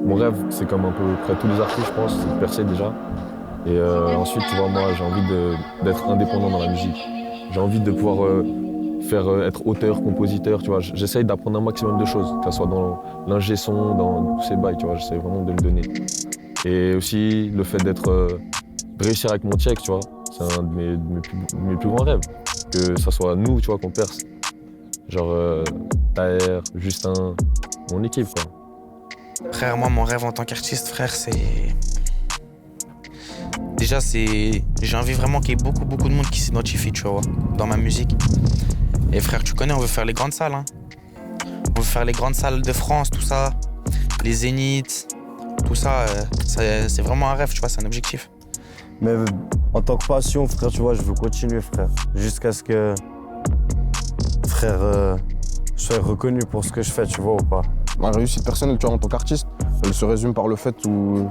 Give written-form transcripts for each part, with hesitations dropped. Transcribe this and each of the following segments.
Mon rêve, c'est comme un peu près tous les artistes, je pense, c'est de percer déjà. Et ensuite, tu vois, moi, j'ai envie d'être indépendant dans la musique. J'ai envie de pouvoir être auteur, compositeur, tu vois. J'essaye d'apprendre un maximum de choses, que ce soit dans l'ingé son, dans tous ces bails, tu vois. J'essaie vraiment de le donner. Et aussi, le fait réussir avec mon check, tu vois, c'est un de mes plus grands rêves. Que ça soit nous, tu vois, qu'on perce. Genre Taher, Justin, mon équipe, quoi. Frère, moi, mon rêve en tant qu'artiste, frère, c'est... Déjà, j'ai envie vraiment qu'il y ait beaucoup de monde qui s'identifie, tu vois, dans ma musique. Et frère, tu connais, on veut faire les grandes salles, hein. On veut faire les grandes salles de France, tout ça. Les Zéniths, tout ça, c'est vraiment un rêve, tu vois, c'est un objectif. Mais en tant que passion, frère, tu vois, je veux continuer, frère. Jusqu'à ce que, frère, je sois reconnu pour ce que je fais, tu vois, ou pas. Ma réussite personnelle, tu vois, en tant qu'artiste, elle se résume par le fait où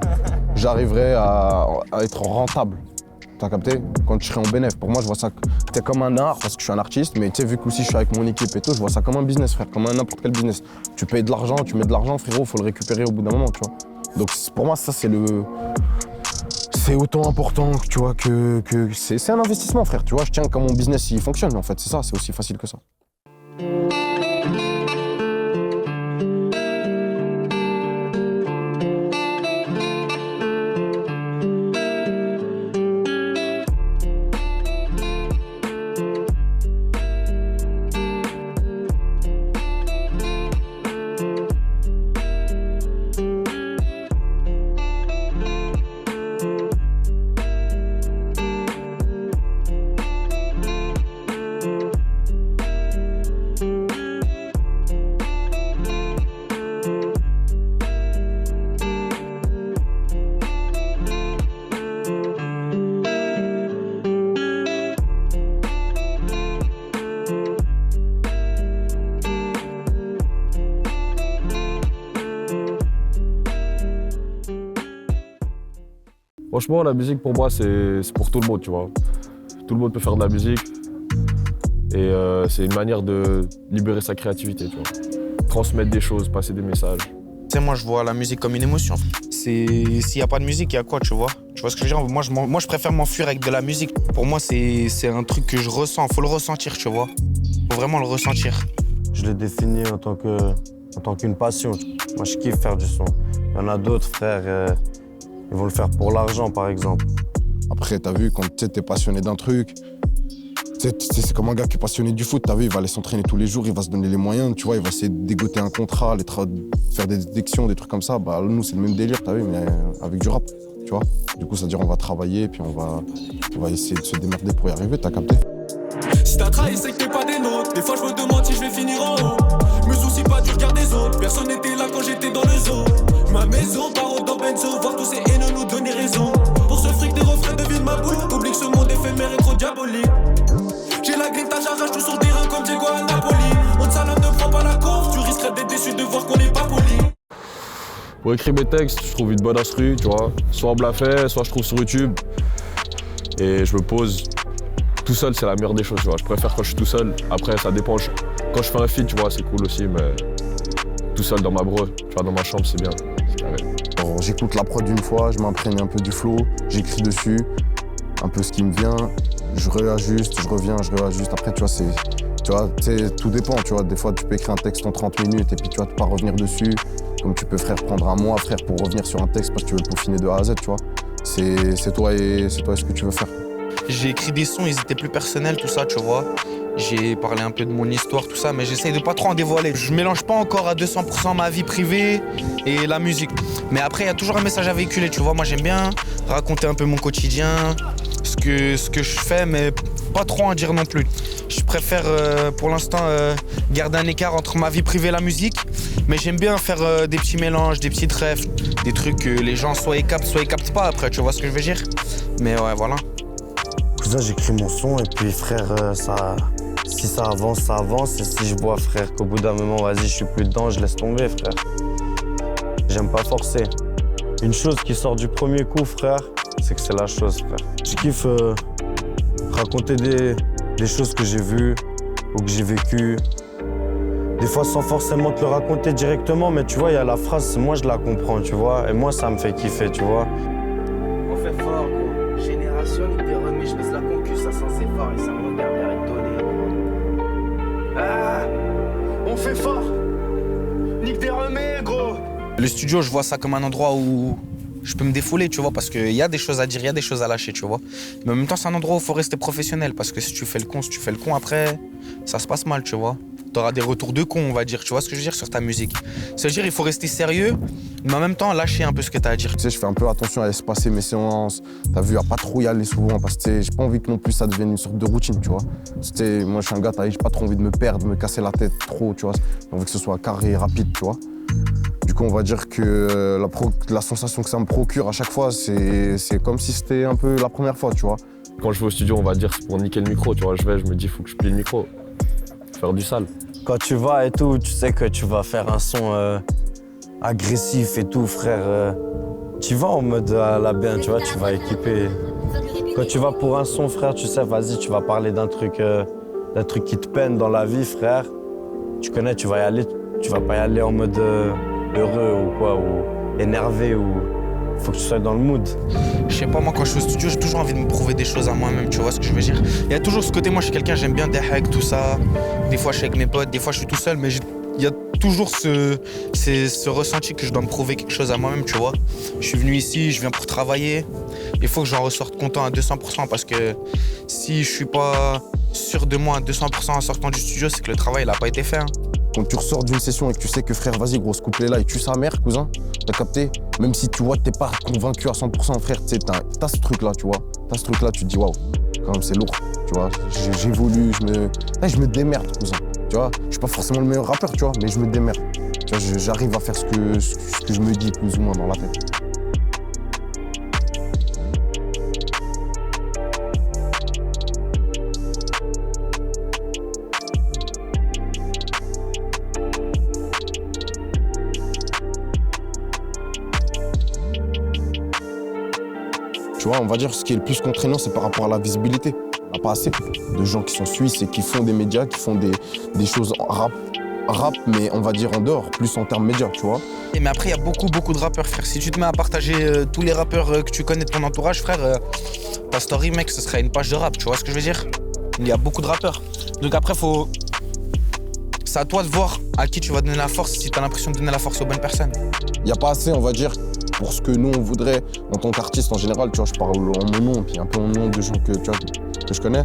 j'arriverai à être rentable. T'as capté? Quand je serai en bénéf. Pour moi, je vois ça comme un art parce que je suis un artiste, mais tu sais, vu que aussi je suis avec mon équipe et tout, je vois ça comme un business, frère, comme n'importe quel business. Tu payes de l'argent, tu mets de l'argent, frérot, faut le récupérer au bout d'un moment, tu vois. Donc pour moi, ça, c'est autant important, tu vois, que c'est un investissement, frère, tu vois. Je tiens quand mon business il fonctionne, en fait, c'est ça, c'est aussi facile que ça. Franchement, la musique pour moi, c'est pour tout le monde, tu vois. Tout le monde peut faire de la musique et c'est une manière de libérer sa créativité, tu vois. Transmettre des choses, passer des messages. Tu sais, moi, je vois la musique comme une émotion. S'il n'y a pas de musique, il y a quoi, tu vois? Tu vois ce que je veux dire? Moi, je préfère m'enfuir avec de la musique. Pour moi, c'est un truc que je ressens. Faut le ressentir, tu vois. Faut vraiment le ressentir. Je l'ai défini en tant qu'une passion. Moi, je kiffe faire du son. Il y en a d'autres, frère, ils vont le faire pour l'argent, par exemple. Après, t'as vu, quand t'es passionné d'un truc, c'est comme un gars qui est passionné du foot, t'as vu, il va aller s'entraîner tous les jours, il va se donner les moyens, tu vois, il va essayer de dégoter un contrat, faire des déductions, des trucs comme ça. Bah, nous, c'est le même délire, t'as vu, mais avec du rap, tu vois. Du coup, c'est-à-dire, on va travailler, puis on va essayer de se démerder pour y arriver, t'as capté? Si t'as trahi, c'est que t'es pas des nôtres. Des fois, je me demande si je vais finir en haut. Je me soucie pas du regard des autres. Personne n'était là quand j'étais dans le zoo. Ma maison, paro dans Benzo. Voir tous ces haineux nous donner raison. Pour ce fric, des refrains deviennent ma boule. Oublie que ce monde éphémère est trop diabolique. J'ai la grinta, j'arrache tout sur le terrain comme Diego à Napoli. On te salade, ne prend pas la courbe. Tu risquerais d'être déçu de voir qu'on n'est pas poli. Pour écrire mes textes, je trouve une bonne instru, tu vois. Soit on me l'a fait, soit je trouve sur YouTube. Et je me pose. Tout seul, c'est la meilleure des choses, tu vois. Je préfère quand je suis tout seul. Après, ça dépend. Quand je fais un feat, tu vois, c'est cool aussi, mais tout seul dans ma brosse, tu vois, dans ma chambre, c'est bien. C'est carré. Alors, j'écoute la prod une fois, je m'imprègne un peu du flow, j'écris dessus, un peu ce qui me vient, je réajuste, je reviens, je réajuste. Après, tu vois, tout dépend, tu vois. Des fois, tu peux écrire un texte en 30 minutes et puis, tu vois, tu peux pas revenir dessus. Comme tu peux, frère, prendre un mois, frère, pour revenir sur un texte parce que tu veux le peaufiner de A à Z, tu vois. C'est toi et ce que tu veux faire. J'ai écrit des sons, ils étaient plus personnels, tout ça, tu vois. J'ai parlé un peu de mon histoire, tout ça, mais j'essaye de pas trop en dévoiler. Je mélange pas encore à 200% ma vie privée et la musique. Mais après, il y a toujours un message à véhiculer, tu vois. Moi, j'aime bien raconter un peu mon quotidien, ce que je fais, mais pas trop en dire non plus. Je préfère, pour l'instant, garder un écart entre ma vie privée et la musique. Mais j'aime bien faire des petits mélanges, des petites refs, des trucs que les gens soit ils captent pas après, tu vois ce que je veux dire. Mais ouais, voilà. Cousin, j'écris mon son et puis, frère, si ça avance, ça avance. Et si je vois, frère, qu'au bout d'un moment, vas-y, je suis plus dedans, je laisse tomber, frère. J'aime pas forcer. Une chose qui sort du premier coup, frère, c'est que c'est la chose, frère. Je kiffe raconter des choses que j'ai vues ou que j'ai vécues. Des fois sans forcément te le raconter directement, mais tu vois, il y a la phrase, moi je la comprends, tu vois, et moi ça me fait kiffer, tu vois. On fait fort, gros. Génération, nique des remets, je laisse la concu, ça sent ses forts et ça me regarde l'air étonné, gros. Ah, on fait fort. Nique des remets, gros. Le studio, je vois ça comme un endroit où je peux me défouler, tu vois, parce qu'il y a des choses à dire, il y a des choses à lâcher, tu vois. Mais en même temps, c'est un endroit où il faut rester professionnel, parce que si tu fais le con, après, ça se passe mal, tu vois. T'auras des retours de con, on va dire, tu vois ce que je veux dire, sur ta musique. C'est-à-dire, il faut rester sérieux, mais en même temps, lâcher un peu ce que t'as à dire. Tu sais, je fais un peu attention à laisser passer mes séances. T'as vu, à pas trop y aller souvent parce que tu sais, j'ai pas envie que non plus ça devienne une sorte de routine, tu vois. Tu sais, moi, je suis un gars, j'ai pas trop envie de me perdre, de me casser la tête trop, tu vois. J'ai envie que ce soit carré et rapide, tu vois. Du coup, on va dire que la sensation que ça me procure à chaque fois, c'est comme si c'était un peu la première fois, tu vois. Quand je vais au studio, on va dire c'est pour niquer le micro, tu vois. Je me dis, faut que je plie le micro. Faire du sale. Quand tu vas et tout, tu sais que tu vas faire un son agressif et tout, frère. Tu vas en mode à la bien, tu vois, tu vas équiper. Quand tu vas pour un son, frère, tu sais, vas-y, tu vas parler d'un truc qui te peine dans la vie, frère. Tu connais, tu vas y aller, tu vas pas y aller en mode heureux ou quoi, ou énervé, ou faut que tu sois dans le mood. Je sais pas, moi, quand je suis au studio, j'ai toujours envie de me prouver des choses à moi-même, tu vois ce que je veux dire. Il y a toujours ce côté, moi, je suis quelqu'un, j'aime bien des hacks, tout ça. Des fois, je suis avec mes potes, des fois, je suis tout seul, mais il y a toujours ce ressenti que je dois me prouver quelque chose à moi-même, tu vois. Je suis venu ici, je viens pour travailler. Il faut que j'en ressorte content à 200% parce que si je suis pas sûr de moi à 200% en sortant du studio, c'est que le travail n'a pas été fait. Hein. Quand tu ressors d'une session et que tu sais que frère, vas-y gros, ce couplet-là, il tue sa mère, cousin, t'as capté? Même si tu vois que t'es pas convaincu à 100%, frère, tu sais, t'as ce truc-là, tu vois. T'as ce truc-là, tu te dis, waouh, quand même, c'est lourd, tu vois. J'évolue, je me démerde, cousin. Tu vois, je suis pas forcément le meilleur rappeur, tu vois, mais je me démerde. Tu vois, j'arrive à faire ce que je me dis plus ou moins dans la tête. Tu vois, on va dire ce qui est le plus contraignant, c'est par rapport à la visibilité. On n'a pas assez de gens qui sont suisses et qui font des médias, qui font des choses rap, mais on va dire en dehors, plus en termes médias, tu vois. Mais après, il y a beaucoup de rappeurs, frère. Si tu te mets à partager tous les rappeurs que tu connais de ton entourage, frère, ta story, mec, ce serait une page de rap, tu vois ce que je veux dire? Il y a beaucoup de rappeurs. Donc après, c'est à toi de voir à qui tu vas donner la force, si tu as l'impression de donner la force aux bonnes personnes. Il n'y a pas assez, on va dire, pour ce que nous, on voudrait en tant qu'artiste en général. Tu vois, je parle en mon nom, puis un peu en nom de gens que je connais.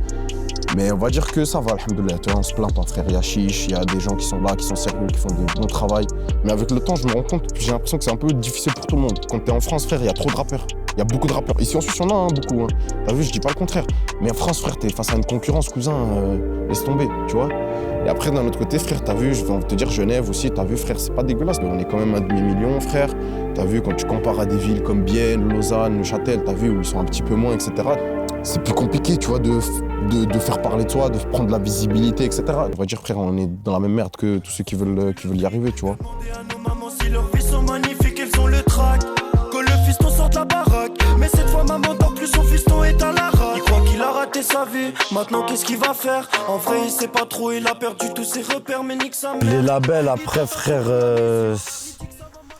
Mais on va dire que ça va, alhamdoulilah. Tu vois, on se plaint pas, frère. Il y a Chiche, il y a des gens qui sont là, qui sont sérieux, qui font du bon travail. Mais avec le temps, je me rends compte, j'ai l'impression que c'est un peu difficile pour tout le monde. Quand t'es en France, frère, il y a trop de rappeurs. Il y a beaucoup de rappeurs. Ici en Suisse, il y en a beaucoup. Hein. T'as vu, je dis pas le contraire. Mais en France, frère, t'es face à une concurrence, cousin. Laisse tomber, tu vois. Et après, d'un autre côté, frère, t'as vu, je vais te dire Genève aussi, t'as vu, frère, c'est pas dégueulasse. On est quand même 1,5 million, frère. T'as vu, quand tu compares à des villes comme Bienne, Lausanne, Neuchâtel, t'as vu, où ils sont un petit peu moins, etc. C'est plus compliqué, tu vois, de faire parler de soi, de prendre de la visibilité, etc. On va dire, frère, on est dans la même merde que tous ceux qui veulent y arriver, tu vois. Si leurs vies sont magnifiques, elles ont le trac. Que le fiston sort de la baraque. Mais cette fois, maman dort plus, son fiston est à la rate. Il croit qu'il a raté sa vie. Maintenant, qu'est-ce qu'il va faire? En vrai, il sait pas trop, il a perdu tous ses repères, mais nique sa mère. Les labels, après, frère, je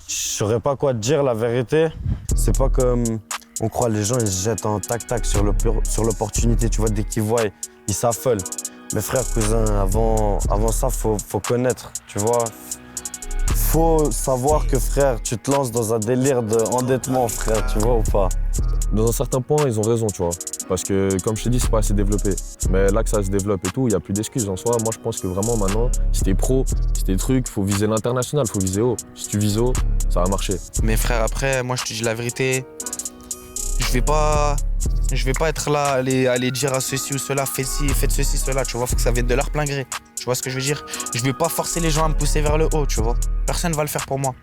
saurais pas quoi te dire, la vérité. C'est pas comme on croit, les gens, ils se jettent en tac-tac sur l'opportunité, tu vois, dès qu'ils voient, ils s'affolent. Mais frère, cousin, avant ça, faut connaître, tu vois. Faut savoir que, frère, tu te lances dans un délire d'endettement, frère, tu vois ou pas? Dans un certain point, ils ont raison, tu vois. Parce que, comme je t'ai dit, c'est pas assez développé. Mais là que ça se développe et tout, il n'y a plus d'excuses en soi. Moi, je pense que vraiment, maintenant, si t'es pro, si t'es truc, faut viser l'international, faut viser haut. Si tu vises haut, ça va marcher. Mais frère, après, moi, je te dis la vérité. Je vais pas être là, aller dire à ceci ou cela, faites ceci, cela, tu vois, faut que ça vienne de leur plein gré. Tu vois ce que je veux dire? Je vais pas forcer les gens à me pousser vers le haut, tu vois. Personne va le faire pour moi.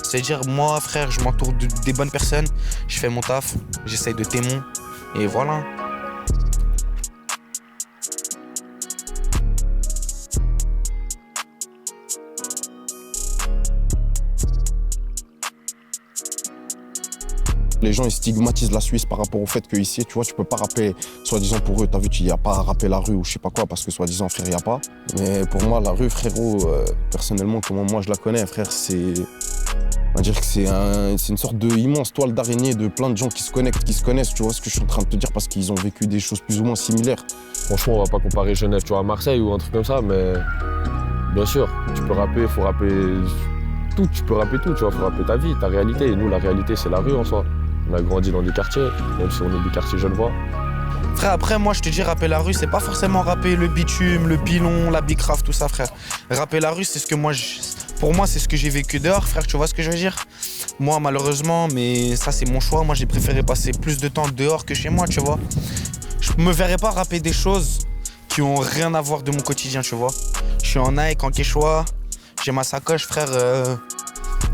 C'est-à-dire, moi, frère, je m'entoure des bonnes personnes, je fais mon taf, j'essaye de t'aimer, et voilà. Les gens ils stigmatisent la Suisse par rapport au fait qu'ici, tu vois, tu peux pas rapper, soi-disant pour eux, t'as vu, il n'y a pas à rapper la rue ou je sais pas quoi, parce que soi-disant, frère, il n'y a pas. Mais pour moi, la rue, frérot, personnellement, comment moi je la connais, frère, on va dire que c'est une sorte de immense toile d'araignée de plein de gens qui se connectent, qui se connaissent, tu vois ce que je suis en train de te dire, parce qu'ils ont vécu des choses plus ou moins similaires. Franchement, on va pas comparer Genève, tu vois, à Marseille ou un truc comme ça, mais bien sûr, tu peux rapper, faut rapper tout, tu peux rapper tout, tu vois, faut rapper ta vie, ta réalité. Et nous, la réalité, c'est la rue en soi. On a grandi dans des quartiers, même si on est des quartiers genevois. Frère, après, moi, je te dis, rapper la rue, c'est pas forcément rapper le bitume, le pilon, la bicraft, tout ça, frère. Rapper la rue, c'est ce que moi, pour moi, c'est ce que j'ai vécu dehors, frère, tu vois ce que je veux dire? Moi, malheureusement, mais ça, c'est mon choix. Moi, j'ai préféré passer plus de temps dehors que chez moi, tu vois. Je me verrais pas rapper des choses qui ont rien à voir de mon quotidien, tu vois. Je suis en Nike, en Quechua, j'ai ma sacoche, frère.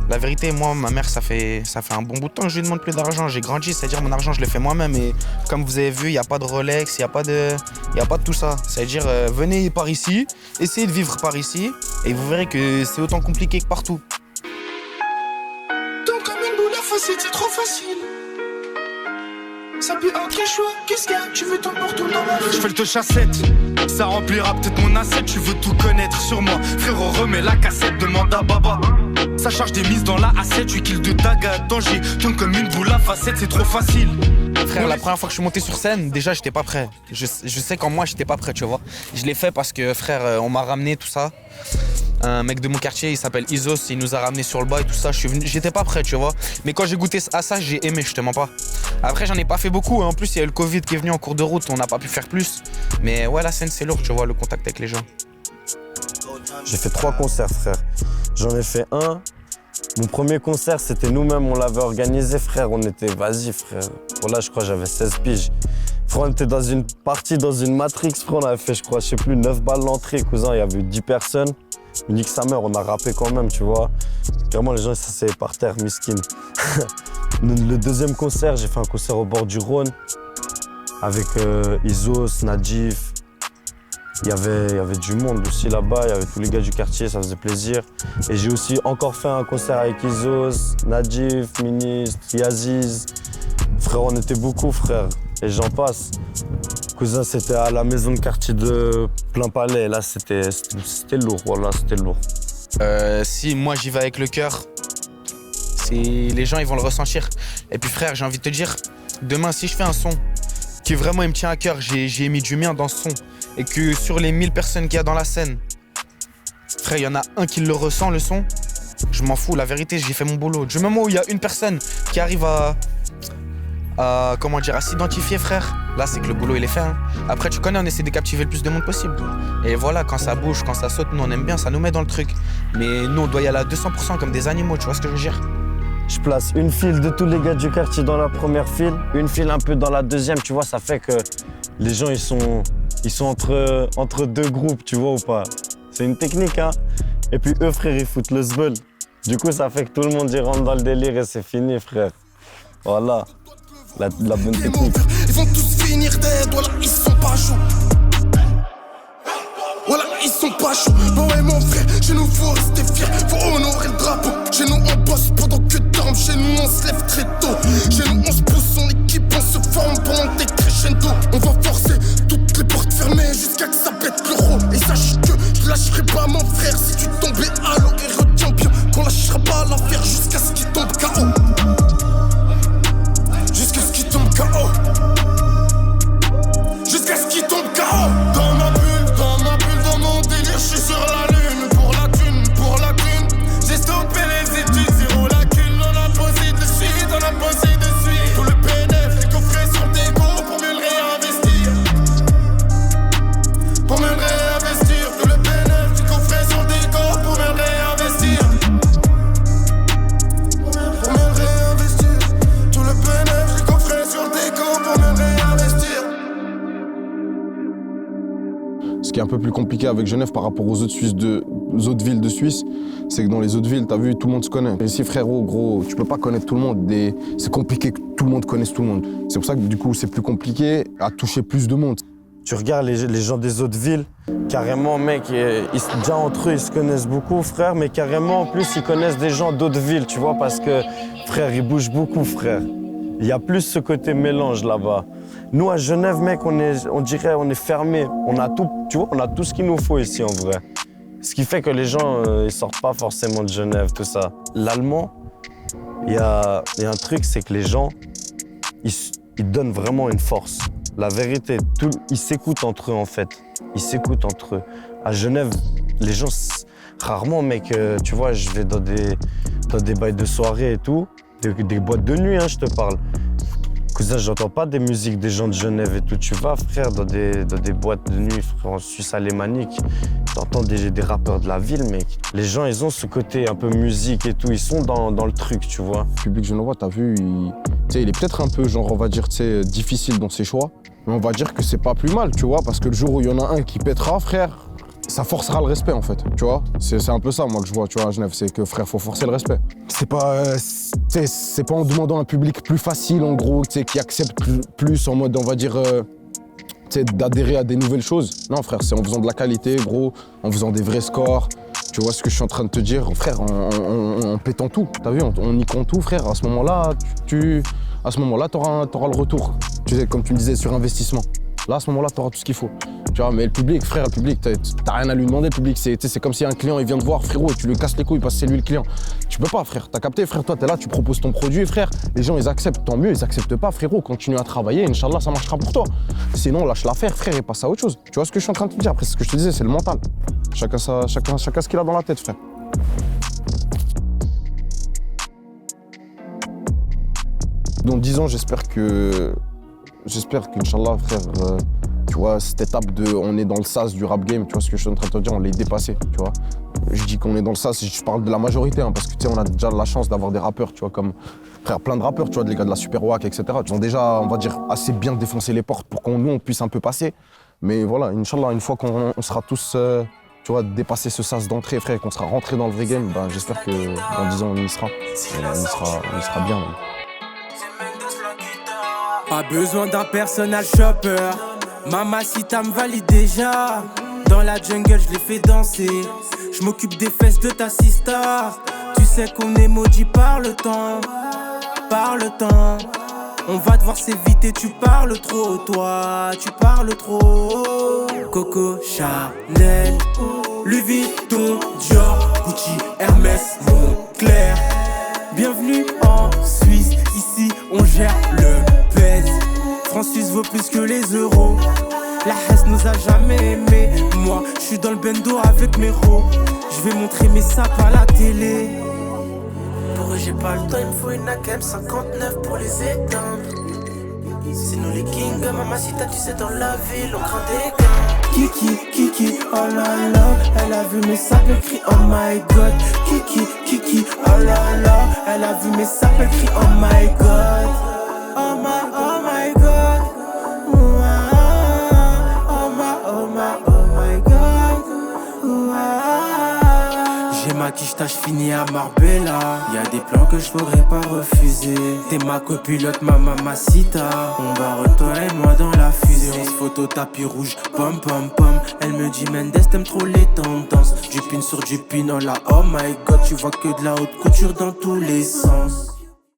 La vérité, moi, ma mère, ça fait un bon bout de temps que je lui demande plus d'argent. J'ai grandi, c'est-à-dire mon argent, je le fais moi-même. Et comme vous avez vu, il n'y a pas de Rolex, il n'y a pas de tout ça. C'est-à-dire, venez par ici, essayez de vivre par ici, et vous verrez que c'est autant compliqué que partout. Tant comme une boule à facette, c'est trop facile. Ça pue en Quechua, qu'est-ce qu'il y a? Tu veux ton porte-tout dans ma vie? Je fais le te chassette, ça remplira peut-être mon assiette. Tu veux tout connaître sur moi, frérot, remets la cassette, demande à Baba. Ça charge des mises dans la assiette, 8 kills de tag à danger. Tombe comme une boule à facette, c'est trop facile. Frère, la première fois que je suis monté sur scène, déjà j'étais pas prêt. Je sais qu'en moi j'étais pas prêt, tu vois. Je l'ai fait parce que frère, on m'a ramené tout ça. Un mec de mon quartier, il s'appelle Isos, il nous a ramené sur le bas et tout ça. J'étais pas prêt, tu vois. Mais quand j'ai goûté à ça, j'ai aimé, je te mens pas. Après, j'en ai pas fait beaucoup. En plus, il y a eu le Covid qui est venu en cours de route, on n'a pas pu faire plus. Mais ouais, la scène c'est lourd, tu vois, le contact avec les gens. J'ai fait 3 concerts, frère. J'en ai fait un. Mon premier concert, c'était nous-mêmes, on l'avait organisé, frère. On était, vas-y, frère. Pour là, je crois, j'avais 16 piges. Frère, on était dans une partie, dans une Matrix, frère. On avait fait, je crois, je sais plus, 9 balles l'entrée, cousin. Il y avait eu 10 personnes. Nique sa mère, on a rappé quand même, tu vois. Vraiment, les gens, ils s'asseyaient par terre, miskin. Le deuxième concert, j'ai fait un concert au bord du Rhône avec Isos, Nadjif. Il y avait du monde aussi là-bas, il y avait tous les gars du quartier, ça faisait plaisir. Et j'ai aussi encore fait un concert avec Isos, Nadjif, Ministre, Yaziz. Frère, on était beaucoup, frère. Et j'en passe. Cousin, c'était à la maison de quartier de Plein Palais. Là, c'était lourd, voilà, c'était lourd. Si moi j'y vais avec le cœur, les gens ils vont le ressentir. Et puis frère, j'ai envie de te dire, demain si je fais un son qui vraiment il me tient à cœur, j'ai mis du mien dans ce son, et que sur les 1000 personnes qu'il y a dans la scène, frère, il y en a un qui le ressent, le son, je m'en fous, la vérité, j'ai fait mon boulot. Du moment où il y a une personne qui arrive à s'identifier, frère, là c'est que le boulot il est fait, hein. Après tu connais, on essaie de captiver le plus de monde possible. Et voilà, quand ça bouge, quand ça saute, nous on aime bien, ça nous met dans le truc. Mais nous on doit y aller à 200% comme des animaux, tu vois ce que je veux dire? Je place une file de tous les gars du quartier dans la première file, une file un peu dans la deuxième, tu vois, ça fait que les gens ils sont entre deux groupes, tu vois ou pas. C'est une technique, hein. Et puis eux, frère, ils foutent le zbeul. Du coup, ça fait que tout le monde y rentre dans le délire et c'est fini, frère. Voilà, la bonne technique. Ils vont tous finir dead, voilà, ils sont pas chauds. Voilà, ils sont pas chauds. Bon ouais mon frère, chez nous faut rester fier, faut honorer le drapeau. Chez nous on bosse pendant que dorment, chez nous on se lève très tôt. Chez nous on se pousse, on équipe, on se forme pour monter crescendo. On va forcer toutes les portes fermées jusqu'à que ça pète l'euro. Et sache que je lâcherai pas mon frère si tu tombais à l'eau. Et retiens bien qu'on lâchera pas l'affaire jusqu'à ce qu'il tombe KO. Jusqu'à ce qu'il tombe KO. Jusqu'à ce qu'il tombe KO. Dans ma bulle, dans mon délire, je suis sur la lune. Pour la thune, j'ai stoppé les études. Zéro lacune, on a posé dessus, Tout le PNF, les coffrets sur des go pour mieux le réinvestir. Tout le PNF, les coffrets sur des go pour mieux le réinvestir. Tout le PNF, les coffrets sur des go pour mieux le réinvestir. Ce qui est un peu plus compliqué avec Genève par rapport aux autres villes de Suisse, c'est que dans les autres villes, t'as vu, tout le monde se connaît. Et ici, frérot, gros, tu peux pas connaître tout le monde. C'est compliqué que tout le monde connaisse tout le monde. C'est pour ça que du coup, c'est plus compliqué à toucher plus de monde. Tu regardes les gens des autres villes, carrément, mec, déjà entre eux, ils se connaissent beaucoup, frère, mais carrément, en plus, ils connaissent des gens d'autres villes, tu vois, parce que, frère, ils bougent beaucoup, frère. Il y a plus ce côté mélange là-bas. Nous, à Genève, mec, on dirait on est fermé. On a tout, tu vois, on a tout ce qu'il nous faut ici, en vrai. Ce qui fait que les gens, ils sortent pas forcément de Genève, tout ça. L'allemand, il y a un truc, c'est que les gens, ils donnent vraiment une force. La vérité, ils s'écoutent entre eux, en fait. Ils s'écoutent entre eux. À Genève, les gens, rarement, mec, tu vois, je vais dans des bails de soirée et tout, des boîtes de nuit, hein, je te parle. Cousin, j'entends pas des musiques des gens de Genève et tout. Tu vas, frère, dans des boîtes de nuit, frère, en Suisse alémanique, t'entends des rappeurs de la ville, mec. Les gens, ils ont ce côté un peu musique et tout, ils sont dans le truc, tu vois. Le public genevois, t'as vu, il est peut-être un peu, genre, on va dire, difficile dans ses choix, mais on va dire que c'est pas plus mal, tu vois, parce que le jour où il y en a un qui pètera, frère, ça forcera le respect, en fait, tu vois. C'est un peu ça, moi, que je vois, tu vois, à Genève, c'est que, frère, faut forcer le respect. C'est pas en demandant un public plus facile, en gros, qui accepte plus en mode, on va dire, d'adhérer à des nouvelles choses. Non, frère, c'est en faisant de la qualité, gros, en faisant des vrais scores. Tu vois ce que je suis en train de te dire, frère, en pétant tout, t'as vu, en niquant tout, frère, à ce moment-là, t'auras le retour. Tu sais, comme tu me disais, sur investissement. Là, à ce moment-là, t'auras tout ce qu'il faut. Tu vois, mais le public, frère, t'as rien à lui demander, le public. C'est comme si un client, il vient te voir, frérot, et tu lui casses les couilles parce que c'est lui le client. Tu peux pas, frère. T'as capté, frère, toi, t'es là, tu proposes ton produit, frère. Les gens, ils acceptent, tant mieux, ils acceptent pas, frérot. Continue à travailler, Inch'Allah, ça marchera pour toi. Sinon, lâche l'affaire, frère, et passe à autre chose. Tu vois ce que je suis en train de te dire? Après, ce que je te disais, c'est le mental. Chacun ce qu'il a dans la tête, frère. Dans 10 ans, j'espère qu'Inch'Allah, frère, tu vois, cette étape on est dans le sas du rap game, tu vois ce que je suis en train de te dire, on l'est dépassé, tu vois. Je dis qu'on est dans le sas, je parle de la majorité, hein, parce que tu sais, on a déjà la chance d'avoir des rappeurs, tu vois, comme, frère, plein de rappeurs, tu vois, des gars de la Super Wack, etc. Ils ont déjà, on va dire, assez bien défoncé les portes pour qu'on on puisse un peu passer. Mais voilà, Inch'Allah, une fois qu'on sera tous, tu vois, dépassé ce sas d'entrée, frère, et qu'on sera rentré dans le vrai game, ben, j'espère que dans 10 ans, on y sera. On y sera bien, même. Pas besoin d'un personal shopper. Mamacita me valide déjà. Dans la jungle, je les fais danser. Je m'occupe des fesses de ta sister. Tu sais qu'on est maudit par le temps. Par le temps. On va devoir s'éviter, tu parles trop, toi. Tu parles trop. Coco, Chanel, Louis Vuitton, Dior, Gucci, Hermès, Moncler. Bienvenue en Suisse, ici on gère le pèse. France Suisse vaut plus que les euros. La Hesse nous a jamais aimés. Moi, je suis dans le bendo avec mes ros. Je vais montrer mes sapes à la télé. Pour eux j'ai pas le temps, il me faut une AKM 59 pour les éteindre. C'est nous les kings, mamacita, tu sais dans la ville on craint des gains. Kiki, oh là là, elle a vu mes sapes, elle crie oh my god. Kiki, oh là là, elle a vu mes sapes, elle crie oh my god. Oh my god. Oh my god. J'ai ma quicheta, j'finis à Marbella. Y'a des plans que je pourrais pas refuser. T'es ma copilote, ma mamacita. On va toi et moi dans la fusée. On se photo tapis rouge, pom pom pom. Elle me dit Mendes, t'aimes trop les tendances. Du pin sur du pin, oh là, oh my god. Tu vois que de la haute couture dans tous les sens.